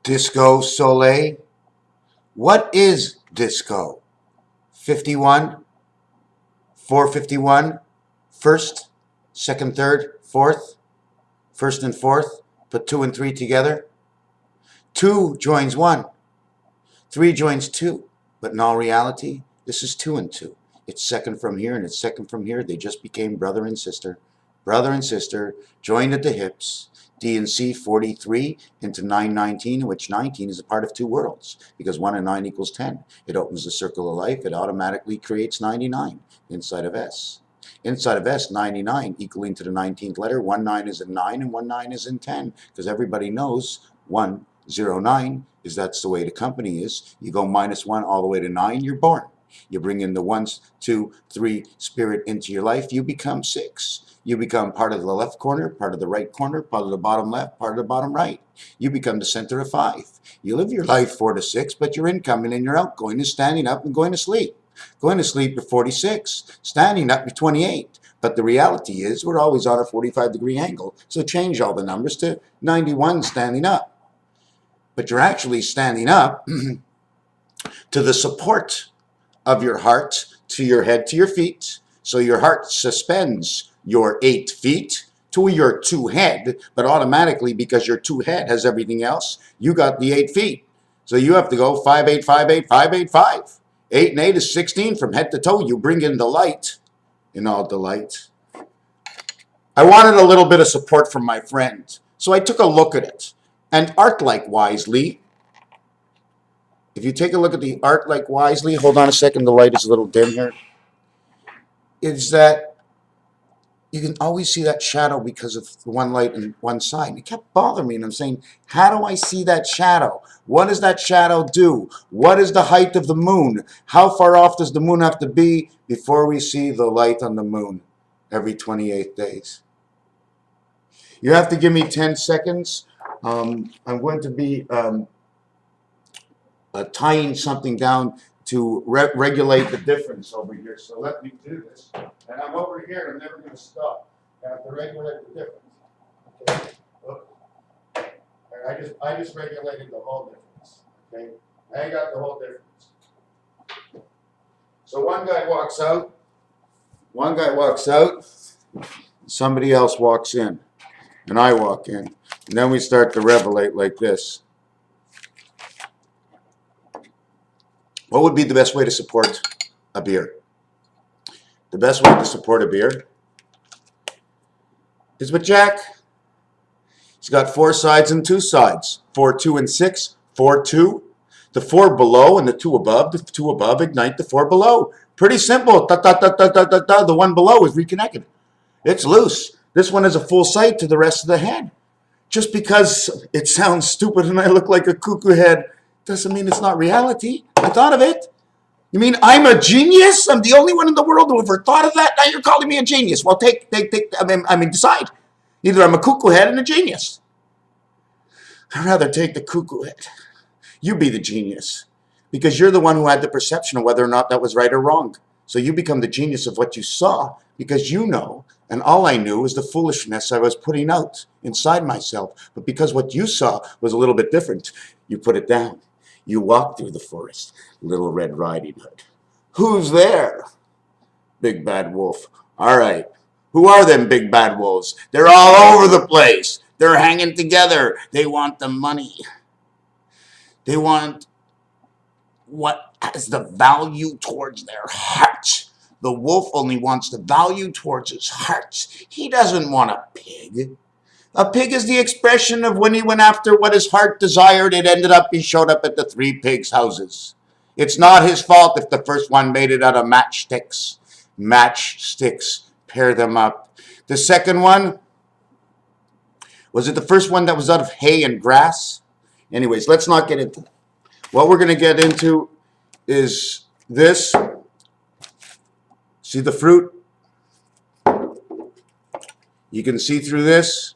Disco Soleil. What is disco? 51, 451, first, second, third, fourth, first and fourth. Put 2 and 3 together. 2 joins 1. 3 joins 2. But in all reality, this is 2 and 2. It's second from here and it's second from here. They just became brother and sister. Brother and sister, joined at the hips. D and C 43 into 919, in which 19 is a part of 2 worlds, because 1 and 9 equals 10. It opens the circle of life. It automatically creates 99 inside of S. Inside of S, 99 equaling to the 19th letter. 1 9 is in 9 and 1 9 is in 10, because everybody knows 109 is that's the way the company is. You go -1 all the way to 9, you're born. You bring in the 1, 2, 3 spirit into your life, you become 6. You become part of the left corner, part of the right corner, part of the bottom left, part of the bottom right. You become the center of 5. You live your life 4 to 6, but your incoming and your outgoing is standing up and going to sleep. Going to sleep at 46, standing up at 28. But the reality is we're always on a 45-degree angle, so change all the numbers to 91 standing up. But you're actually standing up to the support of your heart, to your head, to your feet. So your heart suspends your 8 feet to your 2 head, but automatically, because your 2 head has everything else, you got the 8 feet. So you have to go 5 8 5 8 5 8 5. 8 and 8 is 16 from head to toe. You bring in the light in all delight. I wanted a little bit of support from my friend, so I took a look at it. And art like wisely. If you take a look at the art like wisely, hold on a second, the light is a little dim here, is that you can always see that shadow because of the one light on one side. And it kept bothering me, and I'm saying, how do I see that shadow? What does that shadow do? What is the height of the moon? How far off does the moon have to be before we see the light on the moon every 28 days? You have to give me 10 seconds. I'm going to be tying something down to regulate the difference over here. So let me do this. And I'm over here. I'm never going to stop. I have to regulate the difference. Okay. I just regulated the whole difference. Okay. I got the whole difference. So one guy walks out. One guy walks out. Somebody else walks in. And I walk in. And then we start to revelate like this. What would be the best way to support a beer? The best way to support a beer is with Jack. He's got 4 sides and 2 sides. 4, 2, and 6. 4, 2. The 4 below and the 2 above. The 2 above ignite the 4 below. Pretty simple. Da, da, da, da, da, da, da. The one below is reconnected. It's loose. This one is a full sight to the rest of the head. Just because it sounds stupid and I look like a cuckoo head doesn't mean it's not reality. I thought of it. You mean I'm a genius? I'm the only one in the world who ever thought of that? Now you're calling me a genius. Well, decide. Either I'm a cuckoo head and a genius. I'd rather take the cuckoo head. You be the genius. Because you're the one who had the perception of whether or not that was right or wrong. So you become the genius of what you saw because you know, and all I knew was the foolishness I was putting out inside myself. But because what you saw was a little bit different, you put it down. You walk through the forest, Little Red Riding Hood. Who's there? Big Bad Wolf. All right. Who are them big bad wolves? They're all over the place. They're hanging together. They want the money. They want what has the value towards their hearts. The wolf only wants the value towards his hearts. He doesn't want a pig. A pig is the expression of when he went after what his heart desired. It ended up he showed up at the 3 pigs' houses. It's not his fault if the first one made it out of matchsticks. Matchsticks, pair them up. The second one, was it the first one that was out of hay and grass? Anyways, let's not get into that. What we're going to get into is this. See the fruit? You can see through this.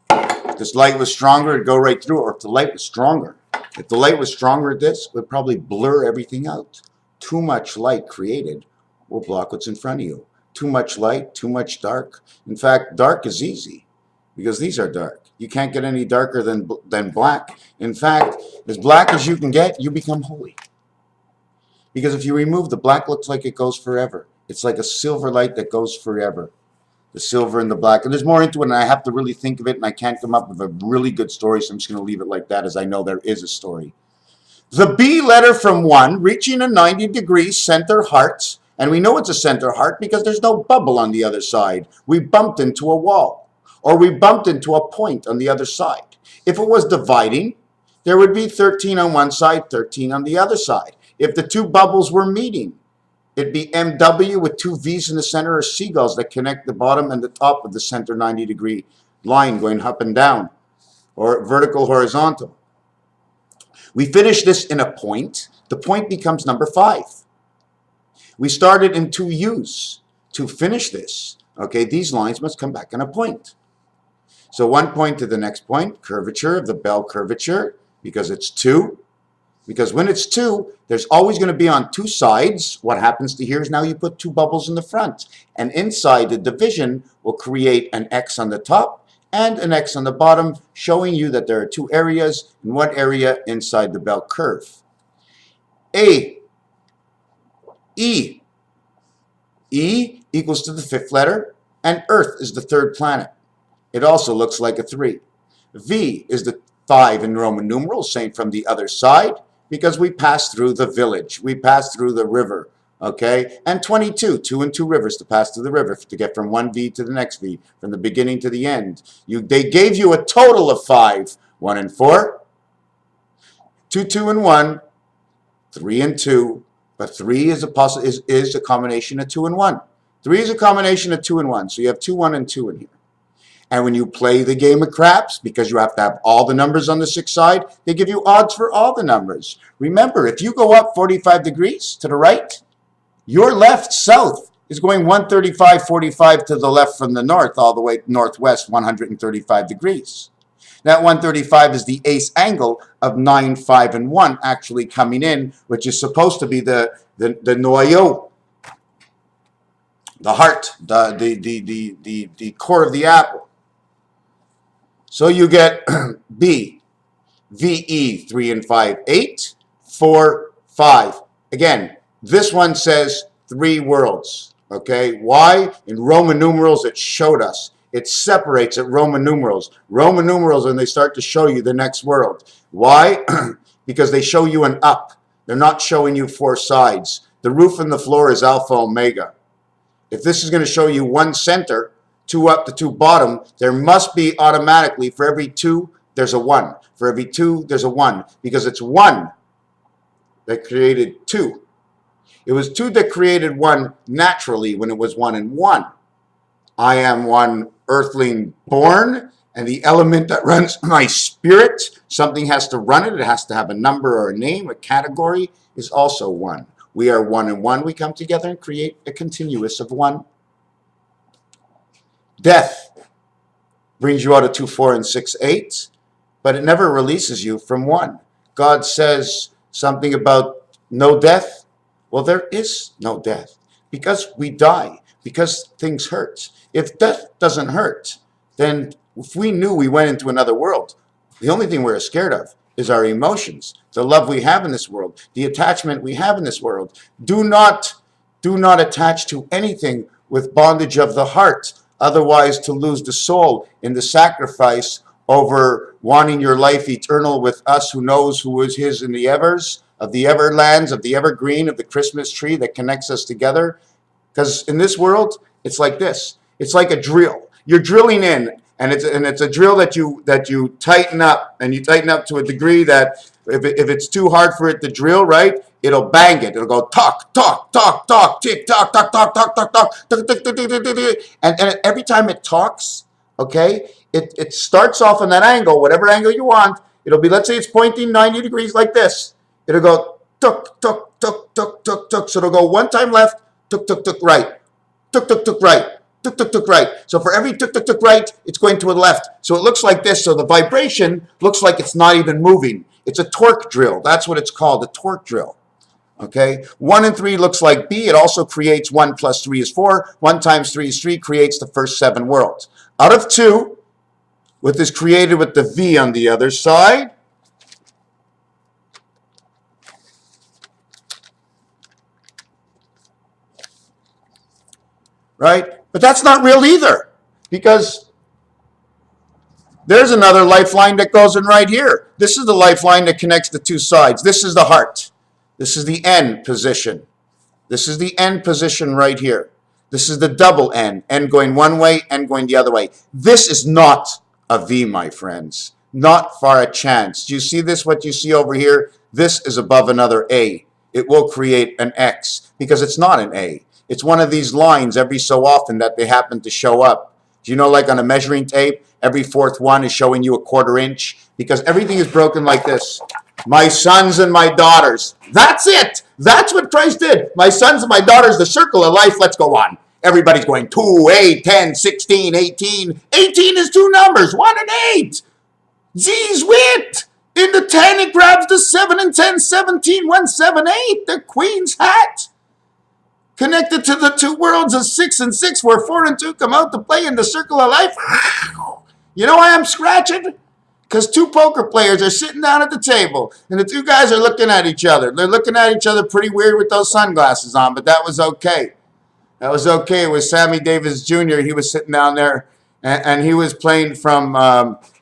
If this light was stronger, it'd go right through. Or if the light was stronger. If the light was stronger, this would probably blur everything out. Too much light created will block what's in front of you. Too much light, too much dark. In fact, dark is easy because these are dark. You can't get any darker than black. In fact, as black as you can get, you become holy. Because if you remove the black, looks like it goes forever. It's like a silver light that goes forever. The silver and the black. And there's more into it, and I have to really think of it, and I can't come up with a really good story, so I'm just going to leave it like that, as I know there is a story. The B letter from 1, reaching a 90-degree center heart, and we know it's a center heart because there's no bubble on the other side. We bumped into a wall, or we bumped into a point on the other side. If it was dividing, there would be 13 on one side, 13 on the other side. If the two bubbles were meeting, it'd be MW with two V's in the center, or seagulls that connect the bottom and the top of the center 90-degree line going up and down, or vertical, horizontal. We finish this in a point. The point becomes number 5. We started in 2 U's. To finish this, okay, these lines must come back in a point. So 1 point to the next point, curvature of the bell curvature, because it's 2. Because when it's 2, there's always going to be on 2 sides. What happens to here is now you put 2 bubbles in the front. And inside the division will create an X on the top and an X on the bottom, showing you that there are 2 areas, and 1 area inside the bell curve. A, E. E equals to the 5th letter, and Earth is the 3rd planet. It also looks like a 3. V is the 5 in Roman numerals, saying from the other side, because we passed through the village. We passed through the river. Okay, and 22, 2 and 2 rivers to pass through the river to get from one V to the next V, from the beginning to the end. They gave you a total of 5, 1 and 4, 2, 2 and 1, 3 and 2, but 3 is a combination of 2 and 1. 3 is a combination of 2 and 1, so you have 2, 1, and 2 in here. And when you play the game of craps, because you have to have all the numbers on the 6th side, they give you odds for all the numbers. Remember, if you go up 45 degrees to the right, your left south is going 135.45 to the left from the north, all the way northwest 135 degrees. That 135 is the ace angle of 9, 5, and 1 actually coming in, which is supposed to be the noyau, the heart, the core of the apple. So you get B, VE, 3 and 5, 8, 4, 5. Again, this one says 3 worlds, okay? Why? In Roman numerals, it showed us. It separates at Roman numerals. Roman numerals, and they start to show you the next world. Why? Because they show you an up. They're not showing you 4 sides. The roof and the floor is alpha, omega. If this is going to show you 1 center, 2 up to 2 bottom, there must be automatically, for every 2, there's a 1. For every 2, there's a 1. Because it's 1 that created 2. It was 2 that created 1 naturally when it was 1 and 1. I am one earthling born, and the element that runs my spirit, something has to run it. It has to have a number or a name, a category, is also 1. We are 1 and 1. We come together and create a continuous of 1. Death brings you out of 2, 4, and 6, 8, but it never releases you from 1. God says something about no death. Well, there is no death because we die, because things hurt. If death doesn't hurt, then if we knew we went into another world, the only thing we're scared of is our emotions, the love we have in this world, the attachment we have in this world. Do not attach to anything with bondage of the heart, otherwise to lose the soul in the sacrifice over wanting your life eternal with us, who knows who is his in the evers, of the everlands, of the evergreen, of the Christmas tree that connects us together. Because in this world, it's like this. It's like a drill. You're drilling in, and it's a drill that you tighten up, and you tighten up to a degree that if it's too hard for it to drill, right, it'll bang it. It'll go talk, talk, talk, talk, tick, tock, talk, talk, talk, talk, talk, and every time it talks, okay, it starts off on that angle, whatever angle you want. It'll be, let's say it's pointing 90 degrees like this. It'll go tuk, tuk, tuk, tuk, tuk, tuk. So it'll go 1 time left, tuk, tuk, tuk, right, tuk, tuk, tuk, right, tuk, tuk, tuk, right. So for every tuk, tuk, tuk, right, it's going to the left. So it looks like this. So the vibration looks like it's not even moving. It's a torque drill. That's what it's called, a torque drill. Okay, 1 and 3 looks like B. It also creates 1 plus 3 is 4. 1 times 3 is 3, creates the first 7 worlds. Out of 2, Width is created with the V on the other side. Right? But that's not real either, because there's another lifeline that goes in right here. This is the lifeline that connects the two sides. This is the heart. This is the end position. This is the end position right here. This is the double N. N going one way, N going the other way. This is not a V, my friends. Not for a chance. Do you see this, what you see over here? This is above another A. It will create an X because it's not an A. It's one of these lines every so often that they happen to show up. Do you know, like on a measuring tape, every fourth one is showing you a 1/4 inch? Because everything is broken like this. My sons and my daughters. That's it. That's what Christ did. My sons and my daughters, the circle of life, let's go on. Everybody's going 2, 8, 10, 16, 18. 18 is two numbers, 1 and 8. Z's wit. In the 10, it grabs the 7 and 10, 17, 1, 7, 8. The Queen's hat. Connected to the two worlds of 6 and 6, where 4 and 2 come out to play in the circle of life. You know why I'm scratching? Because two poker players are sitting down at the table, and the two guys are looking at each other. They're looking at each other pretty weird with those sunglasses on, but that was okay. That was okay. It was Sammy Davis Jr. He was sitting down there, and he was playing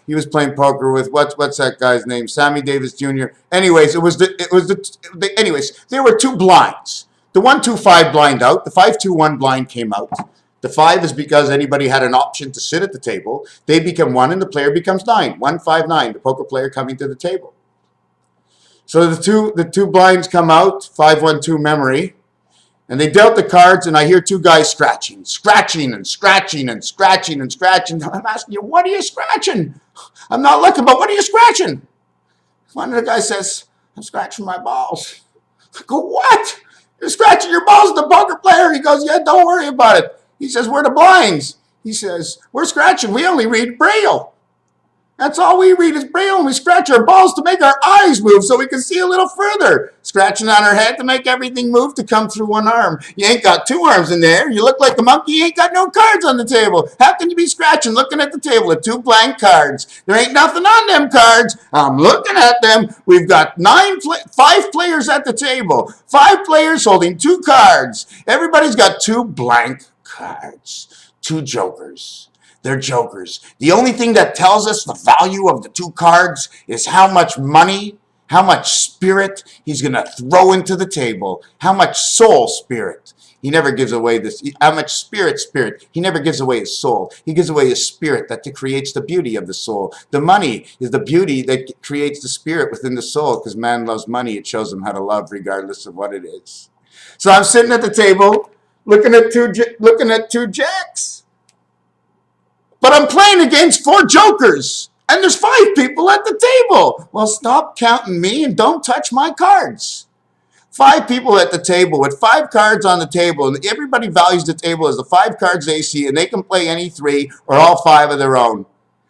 he was playing poker with what's that guy's name? Sammy Davis Jr. Anyways, anyways, there were two blinds. The 1-2-5 blind out. The 5-2-1 blind came out. The 5 is because anybody had an option to sit at the table. They become 1 and the player becomes 9. 1, 5, 9. The poker player coming to the table. So the two blinds come out. 5-1-2 memory. And they dealt the cards, and I hear two guys scratching and scratching. I'm asking you, what are you scratching? I'm not looking, but what are you scratching? One of the guys says, I'm scratching my balls. I go, what? You're scratching your balls at the poker player? He goes, yeah, don't worry about it. He says, where are the blinds? He says, we're scratching. We only read Braille. That's all we read is Braille, and we scratch our balls to make our eyes move so we can see a little further. Scratching on our head to make everything move to come through one arm. You ain't got two arms in there. You look like a monkey. You ain't got no cards on the table. How can you be scratching looking at the table with two blank cards? There ain't nothing on them cards. I'm looking at them. We've got 5 players at the table. 5 players holding 2 cards. Everybody's got 2 blank cards. 2 jokers. They're jokers. The only thing that tells us the value of the 2 cards is how much money, how much spirit he's going to throw into the table, how much soul spirit. He never gives away this, how much spirit. He never gives away his soul. He gives away his spirit that creates the beauty of the soul. The money is the beauty that creates the spirit within the soul, because man loves money. It shows him how to love regardless of what it is. So I'm sitting at the table looking at two jacks. But I'm playing against 4 jokers, and there's 5 people at the table. Well, stop counting me and don't touch my cards. 5 people at the table with 5 cards on the table, and everybody values the table as the 5 cards they see, and they can play any 3 or all 5 of their own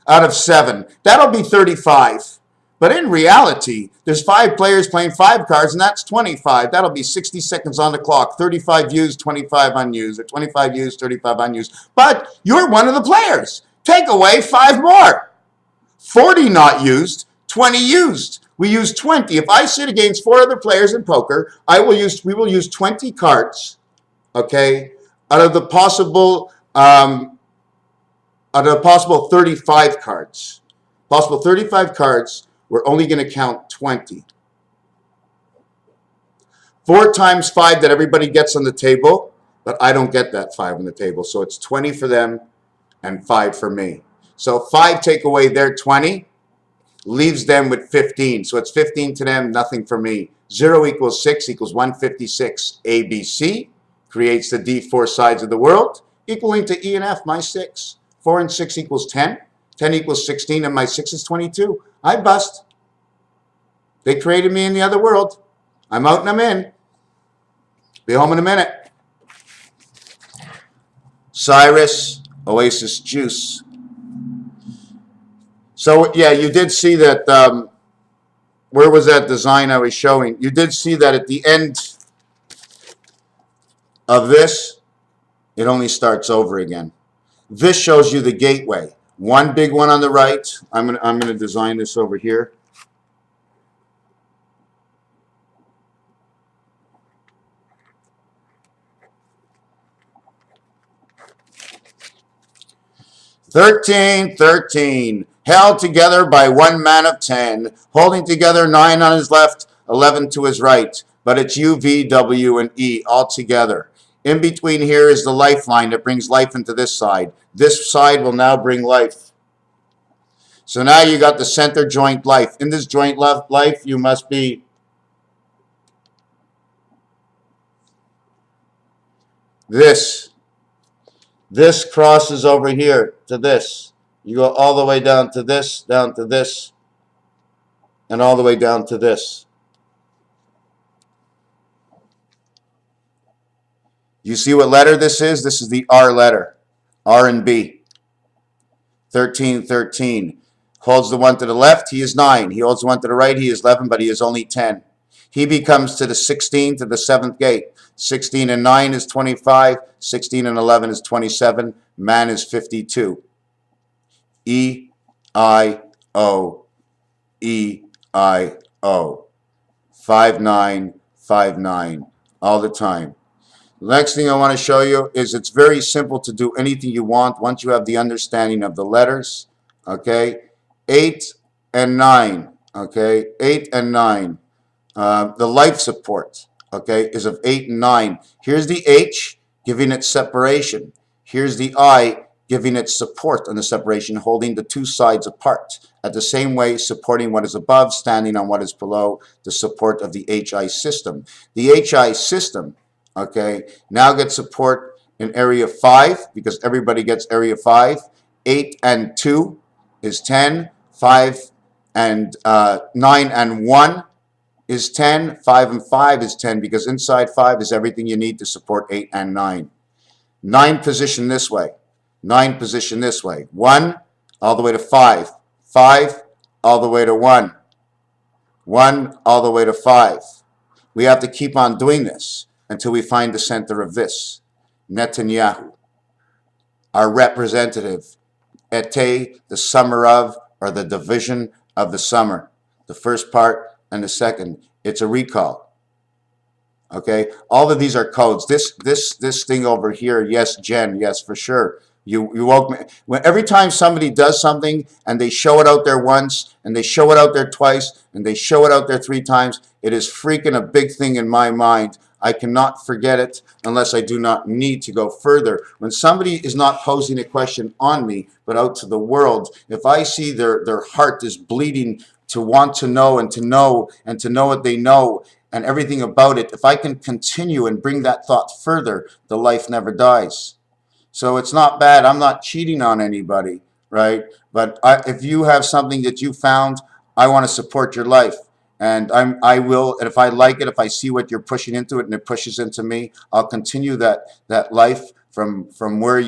out of 7. That'll be 35. But in reality, there's 5 players playing 5 cards, and that's 25. That'll be 60 seconds on the clock. 35 used, 25 unused, or 25 used, 35 unused. But you're one of the players. Take away 5 more. 40 not used, 20 used. We use 20. If I sit against 4 other players in poker, we will use 20 cards, okay, out of the possible 35 cards. Possible 35 cards, we're only going to count 20. 4 times 5 that everybody gets on the table, but I don't get that 5 on the table. So it's 20 for them and 5 for me. So 5 take away their 20, leaves them with 15. So it's 15 to them, nothing for me. 0 equals 6 equals 156. ABC creates the D4 sides of the world, equaling to E and F, my 6. 4 and 6 equals 10. 10 equals 16, and my 6 is 22. I bust. They created me in the other world. I'm out and I'm in. Be home in a minute. Cyrus, Oasis Juice. So, yeah, you did see that, where was that design I was showing? You did see that at the end of this, it only starts over again. This shows you the gateway. One big one on the right. I'm gonna design this over here. "13, held together by one man of 10, holding together 9 on his left, 11 to his right. But it's U, V, W, and E all together. In between here is the lifeline that brings life into this side. This side will now bring life. So now you got the center joint life. In this joint life, you must be this. This crosses over here to this. You go all the way down to this, and all the way down to this. You see what letter this is? This is the R letter. R and B. 13. Holds the one to the left, he is 9. He holds the one to the right, he is 11, but he is only 10. He becomes to the 16, to the 7th gate. 16 and 9 is 25. 16 and 11 is 27. Man is 52. E-I-O. E-I-O. 5959. All the time. The next thing I want to show you is it's very simple to do anything you want once you have the understanding of the letters. Okay, 8 and 9. Okay, 8 and 9. The life support, okay, is of 8 and 9. Here's the H giving it separation. Here's the I giving it support on the separation, holding the two sides apart. At the same way, supporting what is above, standing on what is below, the support of the HI system. The HI system, okay, now gets support in area 5 because everybody gets area 5. 8 and 2 is 10. 5 and 9 and 1 is 10. 5 and 5 is 10 because inside 5 is everything you need to support 8 and 9. 9 position this way. 9 position this way. 1 all the way to 5. 5 all the way to 1. 1 all the way to 5. We have to keep on doing this until we find the center of this. Netanyahu, our representative. Ete, the summer of, or the division of the summer. The first part and the second. It's a recall. Okay, all of these are codes. This thing over here, yes, Jen, yes, for sure. You woke me. Every time somebody does something and they show it out there once and they show it out there twice and they show it out there 3 times, it is freaking a big thing in my mind. I cannot forget it unless I do not need to go further. When somebody is not posing a question on me, but out to the world, if I see their heart is bleeding to want to know and to know and to know what they know and everything about it, if I can continue and bring that thought further, the life never dies. So it's not bad. I'm not cheating on anybody, right? But if you have something that you found, I want to support your life. And I will, and if I like it, if I see what you're pushing into it and it pushes into me, I'll continue that life from where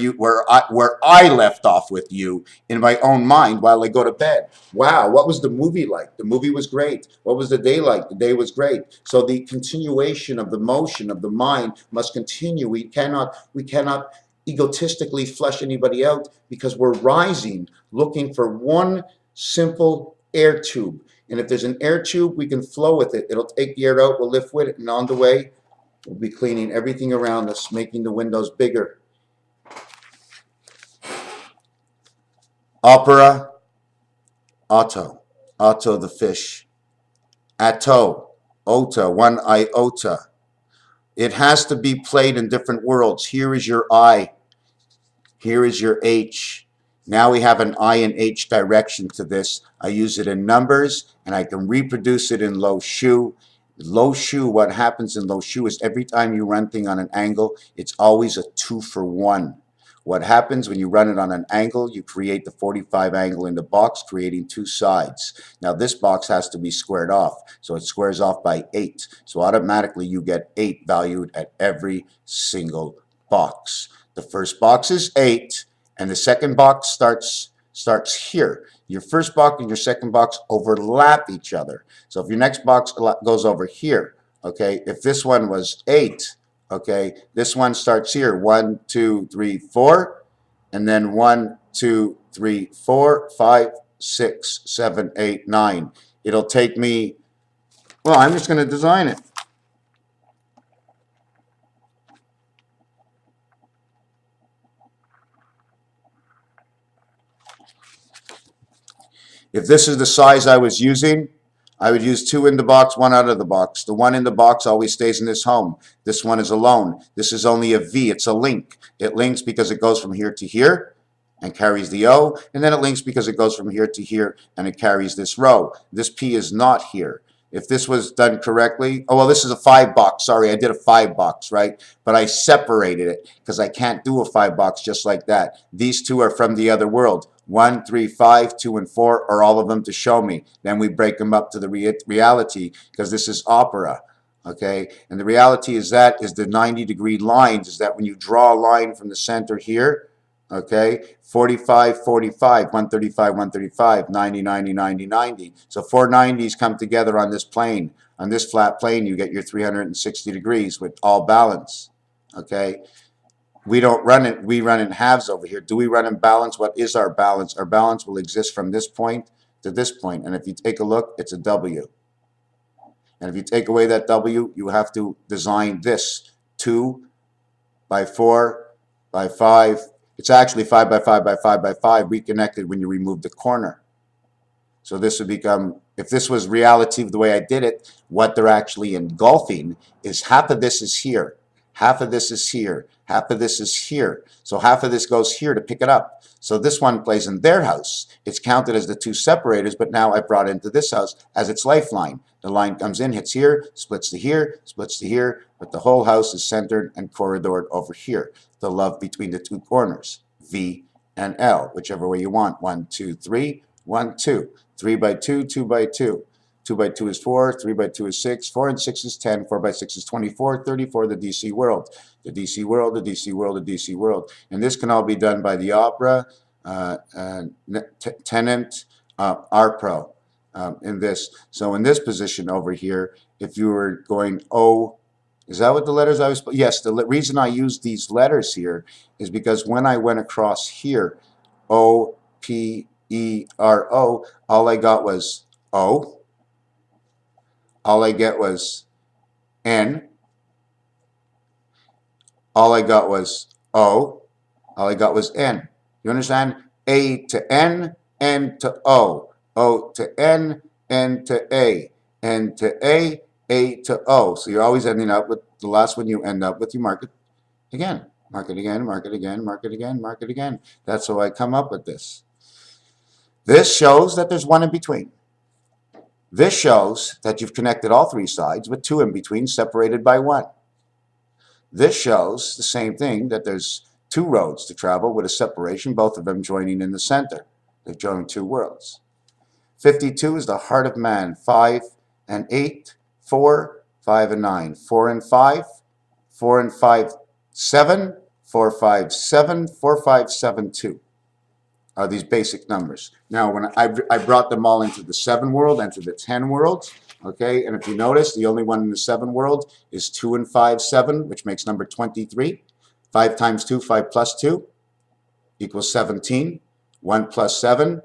I left off with you in my own mind while I go to bed. Wow, what was the movie like? The movie was great. What was the day like? The day was great. So the continuation of the motion of the mind must continue. We cannot egotistically flush anybody out because we're rising looking for one simple air tube. And if there's an air tube, we can flow with it. It'll take the air out, we'll lift with it, and on the way, we'll be cleaning everything around us, making the windows bigger. Opera, Otto the fish. Atto, ota, one iota. It has to be played in different worlds. Here is your I. Here is your H. Now we have an I and H direction to this. I use it in numbers and I can reproduce it in low shu. Low shu, what happens in low shu is every time you run thing on an angle, it's always a 2 for 1. What happens when you run it on an angle, you create the 45 angle in the box, creating 2 sides. Now this box has to be squared off, so it squares off by 8. So automatically you get 8 valued at every single box. The first box is 8, and the second box starts here. Your first box and your second box overlap each other. So if your next box goes over here, okay, if this one was 8, okay, this one starts here, 1, 2, 3, 4, and then 1, 2, 3, 4, 5, 6, 7, 8, 9. It'll take me, well, I'm just going to design it. If this is the size I was using, I would use 2 in the box, 1 out of the box. The 1 in the box always stays in this home. This one is alone. This is only a V. It's a link. It links because it goes from here to here and carries the O, and then it links because it goes from here to here and it carries this row. This P is not here. If this was done correctly, oh, well, this is a 5 box. Sorry, I did a 5 box, right? But I separated it because I can't do a 5 box just like that. These two are from the other world. 1, 3, 5, 2, and 4 are all of them to show me. Then we break them up to the reality because this is opera. Okay, and the reality is that is the 90-degree lines, is that when you draw a line from the center here, okay, 45, 45, 135, 135, 90, 90, 90, 90. So 4 90s come together on this plane. On this flat plane, you get your 360 degrees with all balance. Okay, we don't run it, we run in halves over here. Do we run in balance? What is our balance? Our balance will exist from this point to this point. And if you take a look, it's a W. And if you take away that W, you have to design this 2 by 4 by 5. It's actually 5 by 5 by 5 by 5 reconnected when you remove the corner. So this would become, if this was reality the way I did it, what they're actually engulfing is half of this is here, half of this is here, half of this is here. So half of this goes here to pick it up. So this one plays in their house. It's counted as the 2 separators, but now I brought it into this house as its lifeline. The line comes in, hits here, splits to here, splits to here, but the whole house is centered and corridored over here. The love between the 2 corners, V and L, whichever way you want. 1, 2, 3, 1, 2. 3 by 2, 2 by 2. 2 by 2 is 4, 3 by 2 is 6, 4 and 6 is 10, 4 by 6 is 24, 34, the DC world. The DC world, the DC world, the DC world. And this can all be done by the opera, tenant, RPro in this. So in this position over here, if you were going O, is that what the letters I was? Yes, the reason I use these letters here is because when I went across here, O, P, E, R, O, all I got was O. All I get was N. All I got was O. All I got was N. You understand? A to N, N to O. O to N, N to A. N to A to O. So you're always ending up with the last one you end up with, you mark it again. Mark it again, mark it again, mark it again, mark it again. That's how I come up with this. This shows that there's 1 in between. This shows that you've connected all 3 sides with 2 in between separated by 1. This shows the same thing, that there's 2 roads to travel with a separation, both of them joining in the center. They've joined 2 worlds. 52 is the heart of man. 5 and 8, 4, 5 and 9. 4 and 5, 4 and 5, 7, 4, 5, 7, 4, 5, 7, 2. Are these basic numbers. Now, when I brought them all into the 7 world, into the 10 world, okay, and if you notice, the only one in the 7 world is 2 and 5, 7, which makes number 23. 5 times 2, 5 plus 2, equals 17. 1 plus 7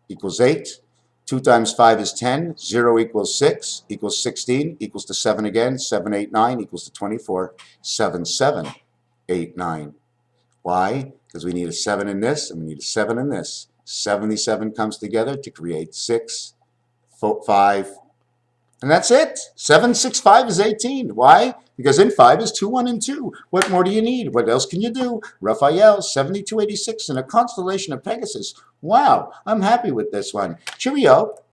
equals 8. 2 times 5 is 10. 0 equals 6, equals 16, equals to 7 again. 7, 8, 9 equals to 24. 7, 7, 8, 9. Why? Because we need a 7 in this, and we need a 7 in this. 77 comes together to create 6, 5, and that's it. 7, 6, 5 is 18. Why? Because in 5 is 2, 1, and 2. What more do you need? What else can you do? Raphael, 7286, and a constellation of Pegasus. Wow, I'm happy with this one. Cheerio.